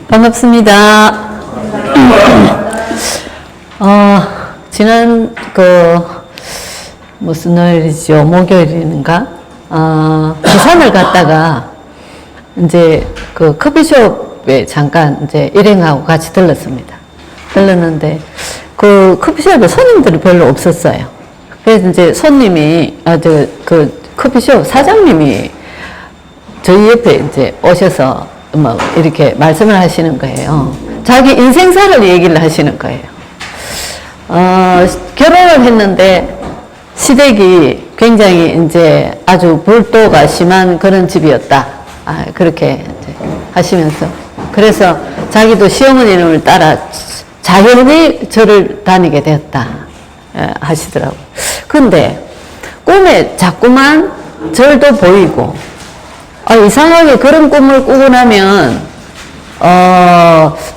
반갑습니다. 지난 무슨 요일이죠? 목요일인가? 부산을 갔다가 이제 커피숍에 잠깐 이제 일행하고 같이 들렀습니다. 들렀는데 커피숍에 손님들이 별로 없었어요. 그래서 이제 손님이 커피숍 사장님이 저희 옆에 이제 오셔서 이렇게 말씀을 하시는 거예요. 자기 인생사를 얘기를 하시는 거예요. 결혼을 했는데 시댁이 굉장히 이제 아주 불도가 심한 그런 집이었다. 그렇게 이제 하시면서. 그래서 자기도 시어머니를 따라 자연히 절을 다니게 되었다. 하시더라고요. 근데 꿈에 자꾸만 절도 보이고, 이상하게 그런 꿈을 꾸고 나면,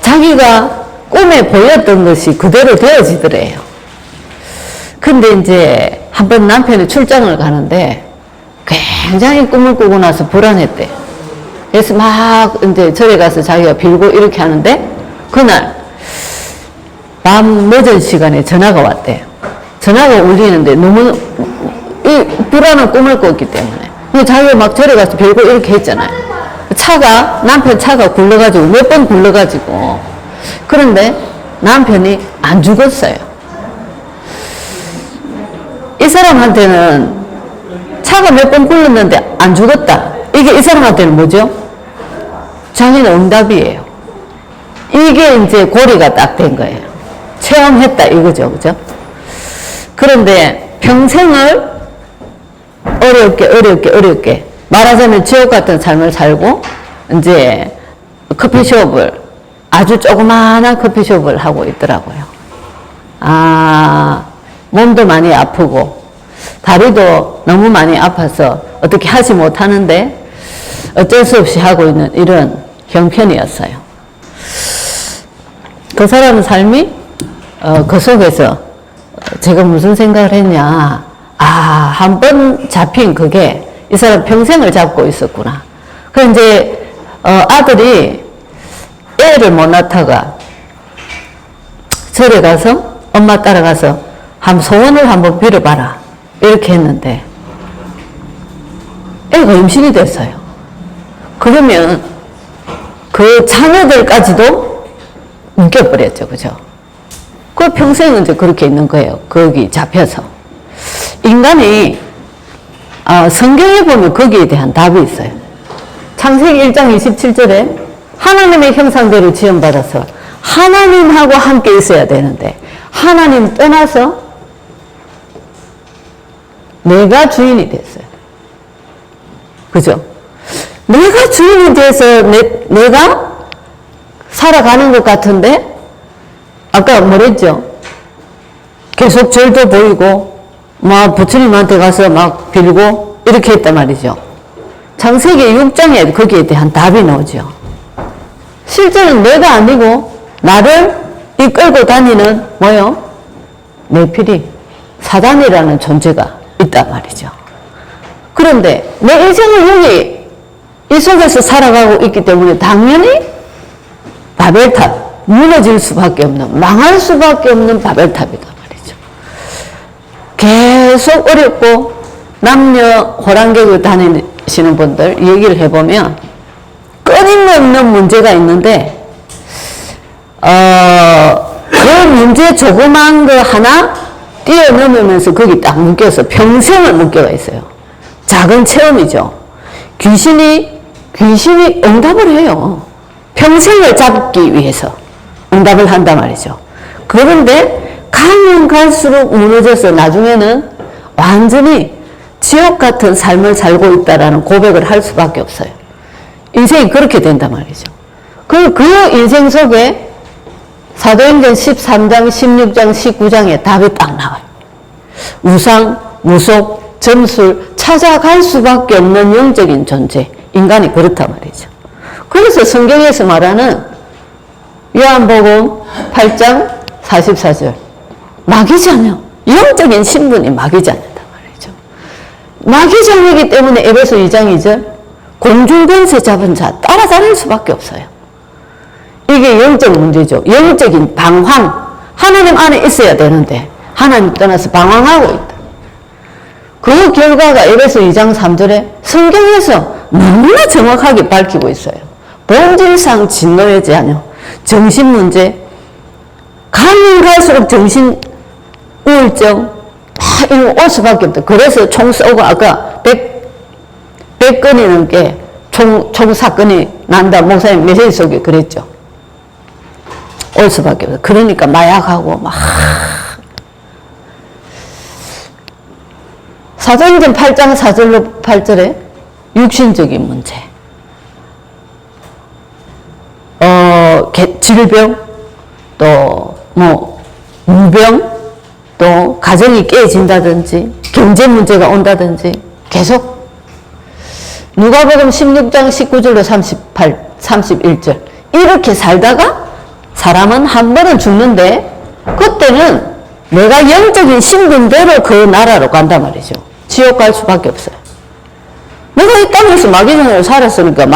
자기가 꿈에 보였던 것이 그대로 되어지더래요. 근데 이제 한번 남편이 출장을 가는데 굉장히 꿈을 꾸고 나서 불안했대. 그래서 막 이제 절에 가서 자기가 빌고 이렇게 하는데 그날 밤 늦은 시간에 전화가 왔대요. 전화가 울리는데 너무 불안한 꿈을 꿨기 때문에. 자기가 막 절에 가서 빌고 이렇게 했잖아요. 남편 차가 굴러가지고, 몇 번 굴러가지고. 그런데 남편이 안 죽었어요. 이 사람한테는 차가 몇 번 굴렀는데 안 죽었다. 이게 이 사람한테는 뭐죠? 자기는 응답이에요. 이게 이제 고리가 딱 된 거예요. 체험했다 이거죠. 그죠? 그런데 평생을 어렵게 말하자면 지옥 같은 삶을 살고 이제 커피숍을 아주 조그마한 커피숍을 하고 있더라고요. 몸도 많이 아프고 다리도 너무 많이 아파서 어떻게 하지 못하는데 어쩔 수 없이 하고 있는 이런 형편이었어요. 그 사람 삶이 그 속에서 제가 무슨 생각을 했냐. 한 번 잡힌 그게 이 사람 평생을 잡고 있었구나. 그 이제 아들이 애를 못 낳다가 절에 가서 엄마 따라가서 소원을 한번 빌어봐라 이렇게 했는데 애가 임신이 됐어요. 그러면 그 자녀들까지도 묶여버렸죠. 그죠? 그 평생은 이제 그렇게 있는 거예요. 거기 잡혀서. 인간이 성경에 보면 거기에 대한 답이 있어요. 창세기 1장 27절에 하나님의 형상대로 지음받아서 하나님하고 함께 있어야 되는데 하나님 떠나서 내가 주인이 됐어요. 그죠? 내가 주인이 돼서 내가 살아가는 것 같은데 아까 뭐랬죠? 계속 절도 보이고 막 부처님한테 가서 막 빌고 이렇게 했단 말이죠. 창세기 6장에 거기에 대한 답이 나오죠. 실제는 내가 아니고 나를 이끌고 다니는 뭐요? 네피리, 사단이라는 존재가 있단 말이죠. 그런데 내 인생을 여기 이 속에서 살아가고 있기 때문에 당연히 바벨탑, 무너질 수밖에 없는, 망할 수밖에 없는 바벨탑이다 말이죠. 계속 어렵고 남녀 호랑객을 다니시는 분들 얘기를 해보면 끊임없는 문제가 있는데 그 문제 조그만 거 하나 뛰어넘으면서 거기 딱 묶여서 평생을 묶여가 있어요. 작은 체험이죠. 귀신이 응답을 해요. 평생을 잡기 위해서 응답을 한단 말이죠. 그런데 가면 갈수록 무너져서 나중에는 완전히 지옥 같은 삶을 살고 있다라는 고백을 할 수밖에 없어요. 인생이 그렇게 된단 말이죠. 그 인생 속에 사도행전 13장, 16장, 19장에 답이 딱 나와요. 우상, 무속, 점술, 찾아갈 수밖에 없는 영적인 존재, 인간이 그렇단 말이죠. 그래서 성경에서 말하는 요한복음 8장 44절 마귀자녀, 영적인 신분이 마귀자녀다 말이죠. 마귀자녀이기 때문에 에베소 2장 2절 공중권세 잡은 자 따라다닐 수밖에 없어요. 이게 영적 문제죠. 영적인 방황. 하나님 안에 있어야 되는데 하나님 떠나서 방황하고 있다. 그 결과가 에베소 2장 3절에 성경에서 너무나 정확하게 밝히고 있어요. 본질상 진노의 제한요. 정신문제. 가면 갈수록 정신 우울증 이런 거 올 수밖에 없다. 그래서 총 쏘고 아까 100건이 넘게 총 사건이 난다. 목사님 메시지 속에 그랬죠. 올 수밖에 없어. 그러니까 마약하고 막 사도행전 8장 4절로 8절에 육신적인 문제, 질병, 또 무병, 또 가정이 깨진다든지 경제 문제가 온다든지 계속 누가복음 16장 19절로 31절 이렇게 살다가 사람은 한 번은 죽는데 그때는 내가 영적인 신분대로 그 나라로 간단 말이죠. 지옥 갈 수밖에 없어요. 내가 이 땅에서 마귀전으로 살았으니까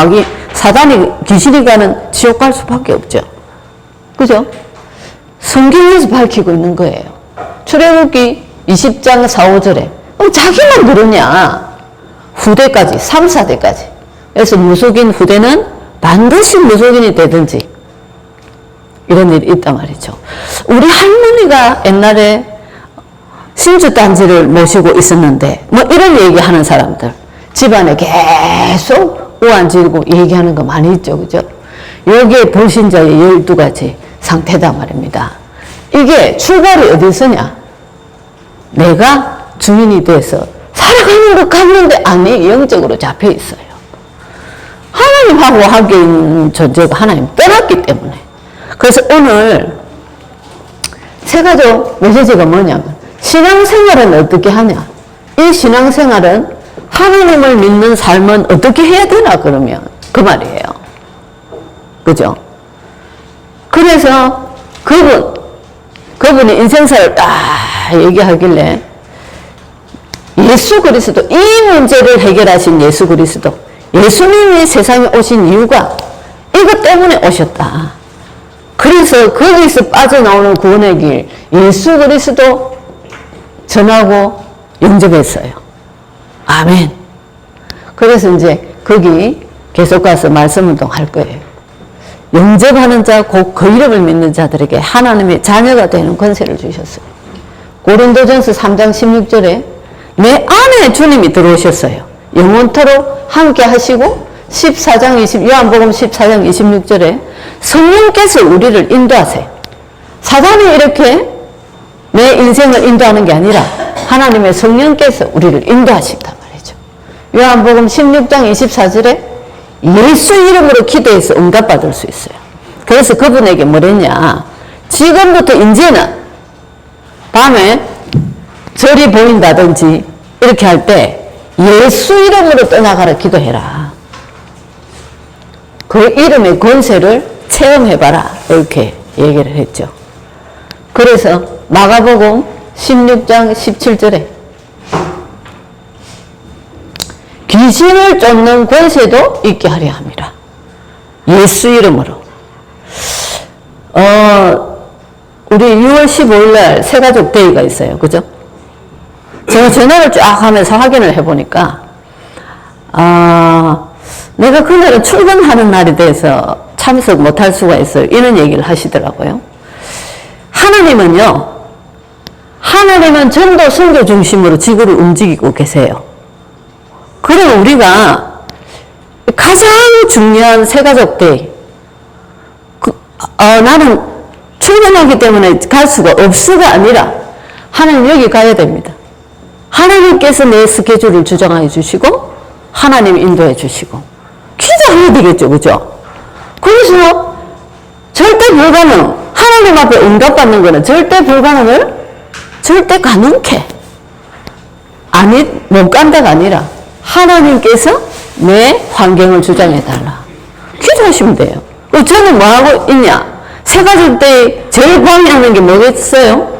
사단이 귀신이 가는 지옥 갈 수밖에 없죠. 그죠? 성경에서 밝히고 있는 거예요. 출애굽기 20장 4, 5절에 자기만 그러냐. 후대까지 3, 4대까지. 그래서 무속인 후대는 반드시 무속인이 되든지 이런 일이 있단 말이죠. 우리 할머니가 옛날에 신주단지를 모시고 있었는데 이런 얘기하는 사람들 집안에 계속 우환지고 얘기하는 거 많이 있죠. 그죠? 여기에 불신자의 12가지 상태단 말입니다. 이게 출발이 어디서냐? 내가 주인이 돼서 살아가는 것 같는데 아니 영적으로 잡혀 있어요. 하나님하고 하기는 존재가 하나님 떠났기 때문에. 그래서 오늘 세가족 메시지가 뭐냐면 신앙생활은 어떻게 하냐? 이 신앙생활은 하나님을 믿는 삶은 어떻게 해야 되나 그러면 그 말이에요. 그죠? 그래서 그분이 인생사를 딱 얘기하길래 예수 그리스도 이 문제를 해결하신 예수 그리스도 예수님이 세상에 오신 이유가 이것 때문에 오셨다. 그래서 거기서 빠져나오는 구원의 길 예수 그리스도 전하고 영접했어요. 아멘. 그래서 이제 거기 계속 가서 말씀 운동할 거예요. 영접하는 자, 곧 그 이름을 믿는 자들에게 하나님의 자녀가 되는 권세를 주셨어요. 고린도전서 3장 16절에 내 안에 주님이 들어오셨어요. 영원토록 함께 하시고 14장 요한복음 14장 26절에 성령께서 우리를 인도하세요. 사단이 이렇게 내 인생을 인도하는 게 아니라 하나님의 성령께서 우리를 인도하신단 말이죠. 요한복음 16장 24절에 예수 이름으로 기도해서 응답받을 수 있어요. 그래서 그분에게 뭐랬냐? 지금부터 이제는 밤에 절이 보인다든지 이렇게 할 때 예수 이름으로 떠나가라 기도해라. 그 이름의 권세를 체험해봐라. 이렇게 얘기를 했죠. 그래서 마가복음 16장 17절에 귀신을 쫓는 권세도 있게 하려 합니다. 예수 이름으로. 우리 6월 15일 날 새가족 데이가 있어요. 그죠? 제가 전화를 쫙 하면서 확인을 해보니까, 내가 그날은 출근하는 날이 돼서 참석 못할 수가 있어요. 이런 얘기를 하시더라고요. 하나님은 전도 선교 중심으로 지구를 움직이고 계세요. 그러면 우리가 가장 중요한 새가족 데이, 나는 출근하기 때문에 갈 수가 없어가 아니라 하나님 여기 가야 됩니다. 하나님께서 내 스케줄을 조정해 주시고 하나님 인도해 주시고 기도해야 되겠죠. 그죠? 그래서 절대 불가능, 하나님 앞에 응답받는 거는 절대 불가능을 절대 가능케 못 간다가 아니라 하나님께서 내 환경을 조정해 달라. 기도하시면 돼요. 저는 뭐하고 있냐? 새가족 때 제일 방해하는 게 뭐겠어요?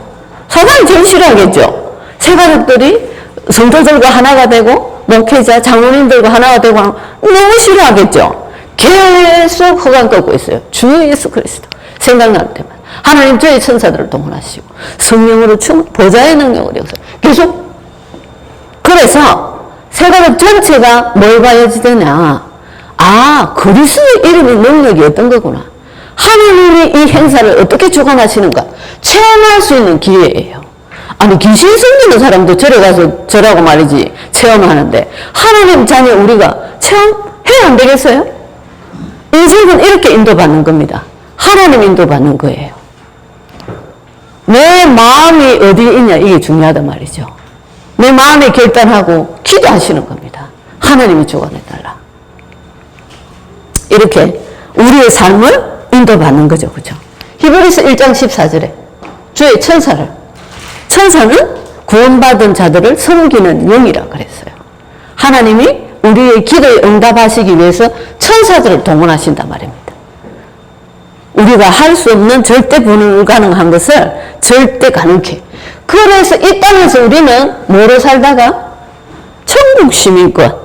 사단이 제일 싫어하겠죠. 새가족들이 성도들과 하나가 되고 목회자, 장로님들과 하나가 되고 너무 싫어하겠죠. 계속 허강 꺾고 있어요. 주 예수 그리스도 생각날 때마다 하나님 저희 천사들을 동원하시고 성령으로 보좌의 능력으로 역사 계속. 그래서 세가족 전체가 뭘 봐야지 되냐, 아 그리스도의 이름의 능력이 어떤 거구나, 하나님이 이 행사를 어떻게 주관하시는가 체험할 수 있는 기회예요. 아니 귀신 숨기는 사람도 절에 가서 절하고 말이지 체험하는데 하나님 자녀 우리가 체험해야 안 되겠어요? 인생은 이렇게 인도받는 겁니다. 하나님 인도받는 거예요. 내 마음이 어디에 있냐 이게 중요하단 말이죠. 내 마음에 결단하고 기도하시는 겁니다. 하나님이 주관해달라. 이렇게 우리의 삶을 인도받는 거죠. 그죠? 히브리서 1장 14절에 주의 천사는 구원받은 자들을 섬기는 영이라 그랬어요. 하나님이 우리의 기도에 응답하시기 위해서 천사들을 동원하신단 말입니다. 우리가 할 수 없는 절대 불가능한 것을 절대 가능케. 그래서 이 땅에서 우리는 뭐로 살다가? 천국 시민권,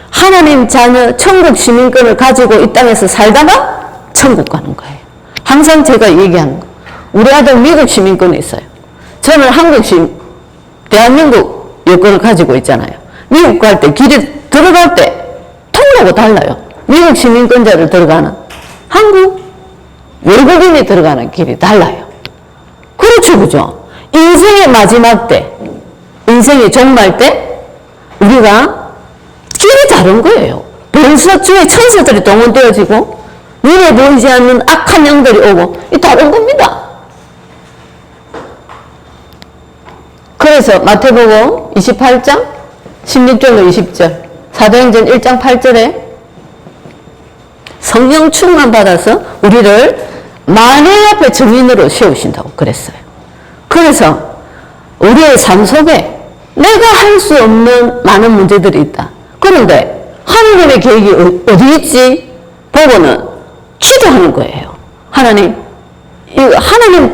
하나님 자녀 천국 시민권을 가지고 이 땅에서 살다가 천국 가는 거예요. 항상 제가 얘기하는 거. 우리 아들 미국 시민권이 있어요. 저는 대한민국 여권을 가지고 있잖아요. 미국 갈 때 길에 들어갈 때 통로가 달라요. 미국 시민권자를 들어가는 한국 외국인이 들어가는 길이 달라요. 그렇죠, 그죠? 인생의 마지막 때, 인생의 종말 때 우리가 길이 다른 거예요. 벌써 주의 천사들이 동원되어지고 눈에 보이지 않는 악한 영들이 오고 이 다른 겁니다. 그래서 마태복음 28장 16절로 20절, 사도행전 1장 8절에 성령 충만 받아서 우리를 만일 앞에 증인으로 세우신다고 그랬어요. 그래서 우리의 삶 속에 내가 할 수 없는 많은 문제들이 있다. 그런데 하나님의 계획이 어디 있지? 보고는 기도하는 거예요. 하나님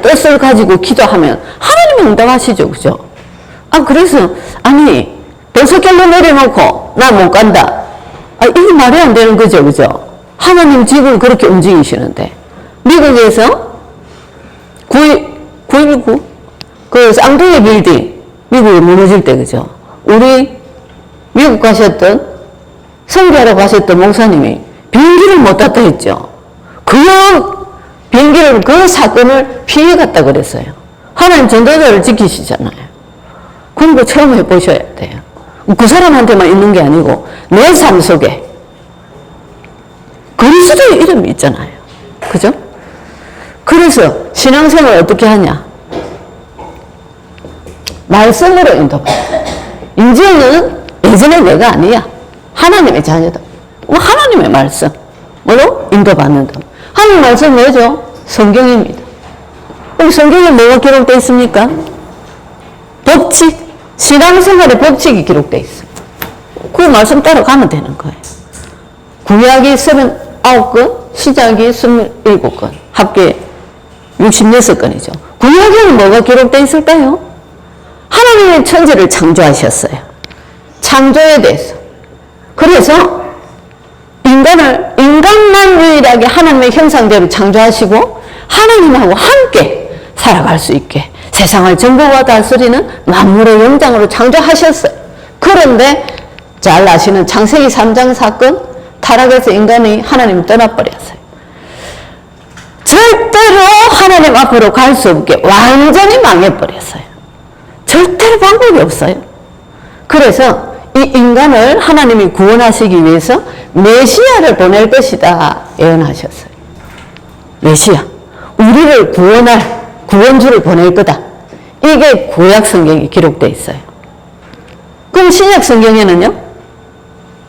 뜻을 가지고 기도하면 하나님이 응답하시죠. 그죠? 그래서 아니 도서결로 내려놓고 나 못 간다. 이게 말이 안 되는 거죠. 그죠? 하나님 지금 그렇게 움직이시는데 미국에서 9.19 그 쌍둥이 빌딩 미국에 무너질 때 그죠? 우리 미국 가셨던 선교하러 가셨던 목사님이 비행기를 못 탔다 했죠. 그 사건을 피해갔다 그랬어요. 하나님 전도자를 지키시잖아요. 그런 거 처음 해보셔야 돼요. 그 사람한테만 있는 게 아니고 내 삶 속에 그리스도의 이름이 있잖아요. 그죠? 그래서 신앙생활을 어떻게 하냐? 말씀으로 인도받아. 이제는 예전에 내가 아니야. 하나님의 자녀다. 하나님의 말씀으로 인도받는다. 하나님 말씀 뭐죠? 성경입니다. 우리 성경에 뭐가 기록되어 있습니까? 법칙, 신앙생활의 법칙이 기록되어 있습니다. 그 말씀 따라가면 되는 거예요. 구약이 39건, 시작이 27건, 합계 66건이죠. 구약에는 뭐가 기록되어 있을까요? 하나님의 천지를 창조하셨어요. 창조에 대해서. 그래서 인간만 유일하게 하나님의 형상대로 창조하시고 하나님하고 함께 살아갈 수 있게 세상을 정복과 다스리는 만물의 영장으로 창조하셨어요. 그런데 잘 아시는 창세기 3장 사건, 타락해서 인간이 하나님을 떠나버렸어요. 절대로 하나님 앞으로 갈 수 없게 완전히 망해버렸어요. 절대로 방법이 없어요. 그래서 이 인간을 하나님이 구원하시기 위해서 메시아를 보낼 것이다 예언하셨어요. 메시아, 우리를 구원할 구원주를 보낼 거다. 이게 구약 성경에 기록되어 있어요. 그럼 신약 성경에는요,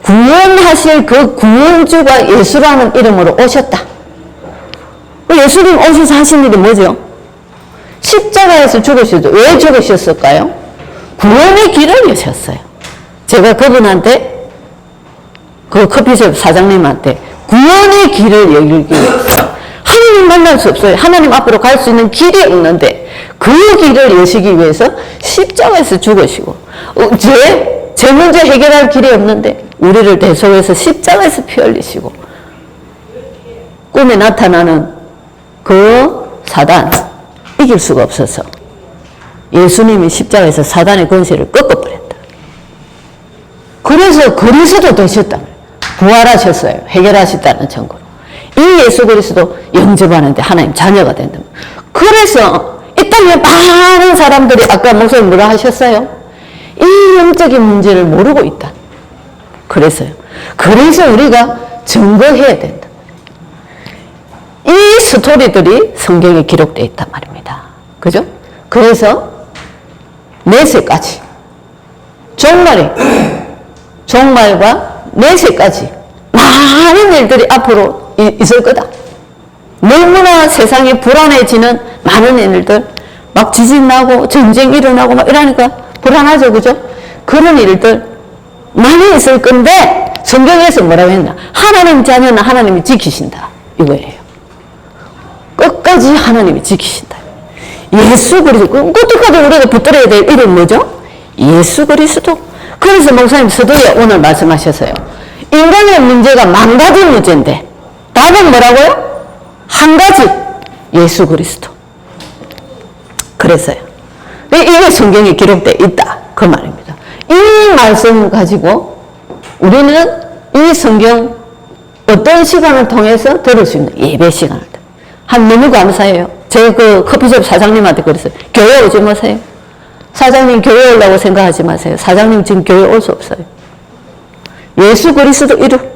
구원하실 그 구원주가 예수라는 이름으로 오셨다. 예수님 오셔서 하신 일이 뭐죠? 십자가에서 죽으셨죠. 왜 죽으셨을까요? 구원의 길을 여셨어요. 제가 그분한테, 그 커피숍 사장님한테 구원의 길을 열기 위해서 하나님 만날 수 없어요. 하나님 앞으로 갈 수 있는 길이 없는데 그 길을 여시기 위해서 십자가에서 죽으시고, 제 문제 해결할 길이 없는데 우리를 대속해서 십자가에서 피 흘리시고 꿈에 나타나는 그 사단 이길 수가 없어서 예수님이 십자가에서 사단의 권세를 꺾어버렸다. 그래서 그리스도 되셨다. 부활하셨어요. 해결하셨다는 증거로. 이 예수 그리스도 영접하는데 하나님 자녀가 된다. 그래서 이 땅에 많은 사람들이 아까 목사님 뭐라 하셨어요? 이 영적인 문제를 모르고 있다. 그래서요. 그래서 우리가 증거해야 된다. 이 스토리들이 성경에 기록되어 있단 말입니다. 그죠? 그래서 내세까지 종말과 내세까지 많은 일들이 앞으로 있을 거다. 너무나 세상이 불안해지는 많은 일들, 막 지진 나고 전쟁 일어나고 막 이러니까 불안하죠. 그죠? 그런 일들 많이 있을 건데 성경에서 뭐라고 했나? 하나님 자녀는 하나님이 지키신다. 이거예요. 끝까지 하나님이 지키신다. 예수 그리스도. 끝까지 우리가 붙들어야 될 이름 뭐죠? 예수 그리스도. 그래서 목사님 서두에 오늘 말씀하셨어요. 인간의 문제가 만 가지 문제인데 답은 뭐라고요? 한 가지. 예수 그리스도. 그래서요. 이게 성경에 기록되어 있다. 그 말입니다. 이 말씀 가지고 우리는 이 성경 어떤 시간을 통해서 들을 수 있는 예배 시간을 너무 감사해요. 제가 그 커피숍 사장님한테 그랬어요. 교회 오지 마세요. 사장님 교회 오려고 생각하지 마세요. 사장님 지금 교회 올 수 없어요. 예수 그리스도 이름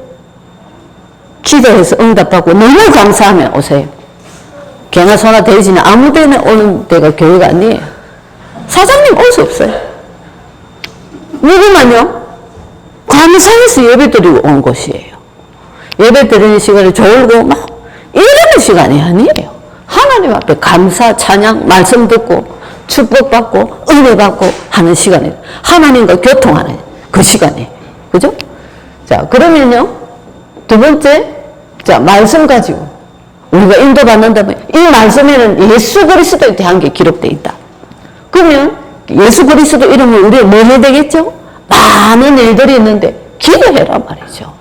기도해서 응답받고 너무 감사하면 오세요. 개나 소나 돼지나 아무 데나 오는 데가 교회가 아니에요. 사장님 올 수 없어요. 누구만요? 감사해서 예배 드리고 온 곳이에요. 예배 드리는 시간에 졸고 막 이러는 시간이 아니에요. 하나님 앞에 감사, 찬양, 말씀 듣고 축복받고 은혜 받고 하는 시간이에요. 하나님과 교통하는 그 시간이에요. 그죠? 자, 그러면요. 두 번째, 자, 말씀 가지고 우리가 인도받는다면 이 말씀에는 예수 그리스도에 대한 게 기록되어 있다. 그러면 예수 그리스도 이름을 우리가 뭐 해야 되겠죠? 많은 일들이 있는데 기도해라 말이죠.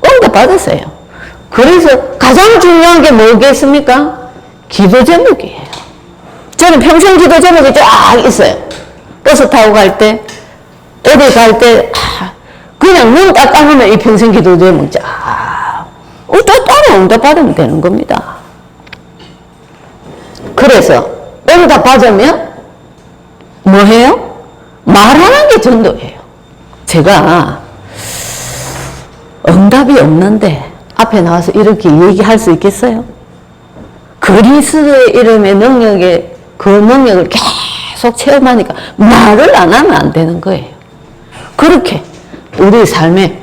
응답 받으세요. 그래서 가장 중요한 게 뭐겠습니까? 기도 제목이에요. 저는 평생 기도 제목이 쫙 있어요. 버스 타고 갈 때, 어디 갈 때, 그냥 눈 딱 감으면 이 평생 기도 제목 쫙. 따로 응답 받으면 되는 겁니다. 그래서 응답 받으면 뭐 해요? 말하는 게 전도예요. 제가 응답이 없는데 앞에 나와서 이렇게 얘기할 수 있겠어요? 그리스도의 이름의 능력에 그 능력을 계속 체험하니까 말을 안 하면 안 되는 거예요. 그렇게 우리 삶에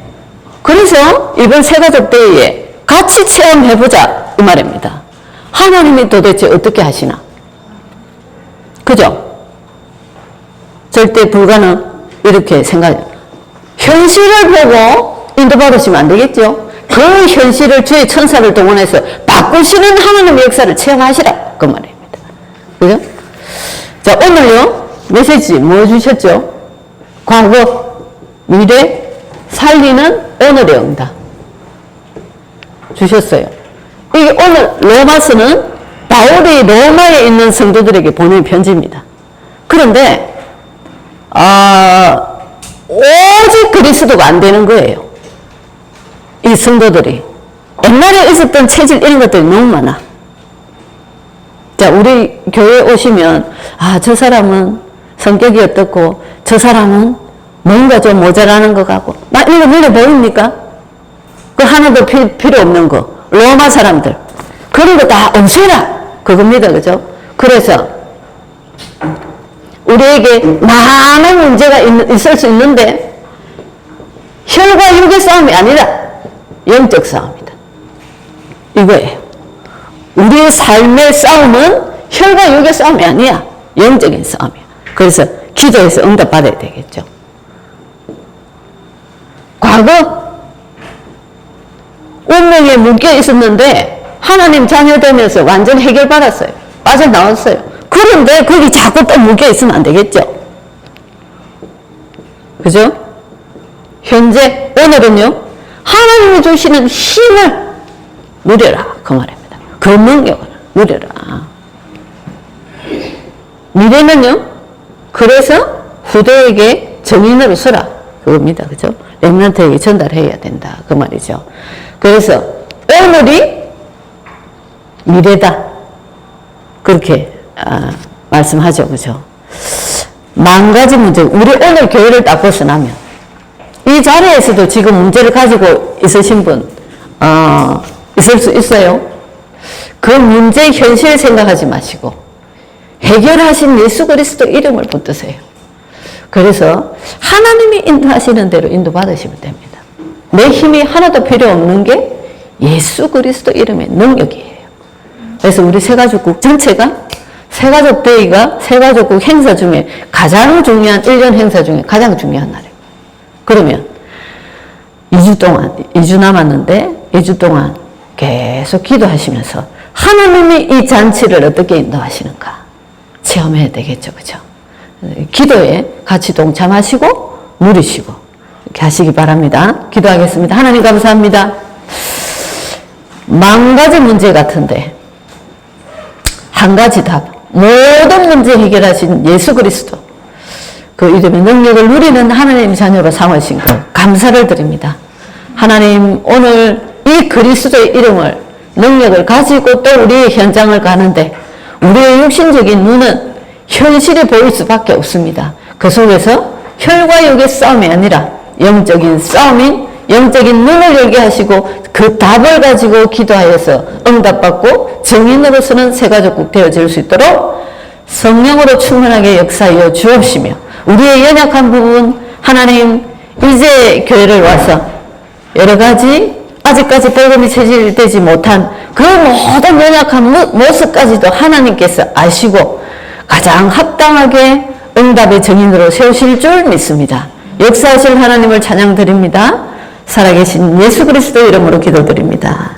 그래서 이번 새가족 대회에 같이 체험해보자 이 말입니다. 하나님이 도대체 어떻게 하시나? 그죠? 절대 불가능 이렇게 생각해요. 현실을 보고 인도받으시면 안 되겠죠? 그 현실을 주의 천사를 동원해서 바꾸시는 하나님의 역사를 체험하시라 그 말입니다. 그죠? 자, 오늘요 메시지 뭐 주셨죠? 과거, 미래, 살리는 오늘의 응답 주셨어요. 이게 오늘 로마서는 바울이 로마에 있는 성도들에게 보낸 편지입니다. 그런데 오직 그리스도가 안 되는 거예요. 이 성도들이 옛날에 있었던 체질 이런 것들이 너무 많아. 자, 우리 교회 오시면 저 사람은 성격이 어떻고 저 사람은 뭔가 좀 모자라는 것 같고 막 이런 거 눈에 보입니까? 그 하나도 필요 없는 거 로마 사람들 그런 거 다 없애라 그겁니다. 그죠? 그래서 우리에게 많은 문제가 있을 수 있는데 혈과 육의 싸움이 아니라 영적 싸움이다. 이거예요. 우리의 삶의 싸움은 혈과 육의 싸움이 아니야. 영적인 싸움이야. 그래서 기도해서 응답 받아야 되겠죠. 과거 운명에 묶여 있었는데 하나님 자녀 되면서 완전 해결받았어요. 빠져나왔어요. 그런데 거기 자꾸 또 묶여 있으면 안 되겠죠. 그죠? 현재 오늘은요 하나님이 주시는 힘을 누려라 그 말입니다. 그 능력을 누려라. 미래는요. 그래서 후대에게 정인으로 서라 그겁니다. 그죠? 렘넌트에게 전달해야 된다 그 말이죠. 그래서 오늘이 미래다 그렇게 말씀하죠. 그죠? 만 가지 문제, 우리 오늘 교회를 딱 벗어나면 이 자리에서도 지금 문제를 가지고 있으신 분 있을 수 있어요. 그 문제 현실 생각하지 마시고 해결하신 예수 그리스도 이름을 붙드세요. 그래서 하나님이 인도하시는 대로 인도받으시면 됩니다. 내 힘이 하나도 필요 없는 게 예수 그리스도 이름의 능력이에요. 그래서 우리 새가족국 전체가 새가족데이가 새가족국 행사 중에 가장 중요한 1년 행사 중에 가장 중요한 날이에요. 그러면 2주 동안 2주 남았는데 2주 동안 계속 기도하시면서 하나님이 이 잔치를 어떻게 인도하시는가 체험해야 되겠죠. 그죠? 기도에 같이 동참하시고 누리시고 이렇게 하시기 바랍니다. 기도하겠습니다. 하나님 감사합니다. 만 가지 문제 같은데 한 가지 답, 모든 문제 해결하신 예수 그리스도 그 이름의 능력을 누리는 하나님 자녀로 삼으신 것 감사를 드립니다. 하나님 오늘 이 그리스도의 이름을 능력을 가지고 또 우리의 현장을 가는데 우리의 육신적인 눈은 현실이 보일 수밖에 없습니다. 그 속에서 혈과 육의 싸움이 아니라 영적인 싸움인 영적인 눈을 열게 하시고 그 답을 가지고 기도하여서 응답받고 정인으로서는 새가족국 되어질 수 있도록 성령으로 충만하게 역사하여 주옵시며 우리의 연약한 부분 하나님 이제 교회를 와서 여러 가지 아직까지 복음이 체질되지 못한 그 모든 연약한 모습까지도 하나님께서 아시고 가장 합당하게 응답의 정인으로 세우실 줄 믿습니다. 역사하실 하나님을 찬양드립니다. 살아계신 예수 그리스도 이름으로 기도드립니다.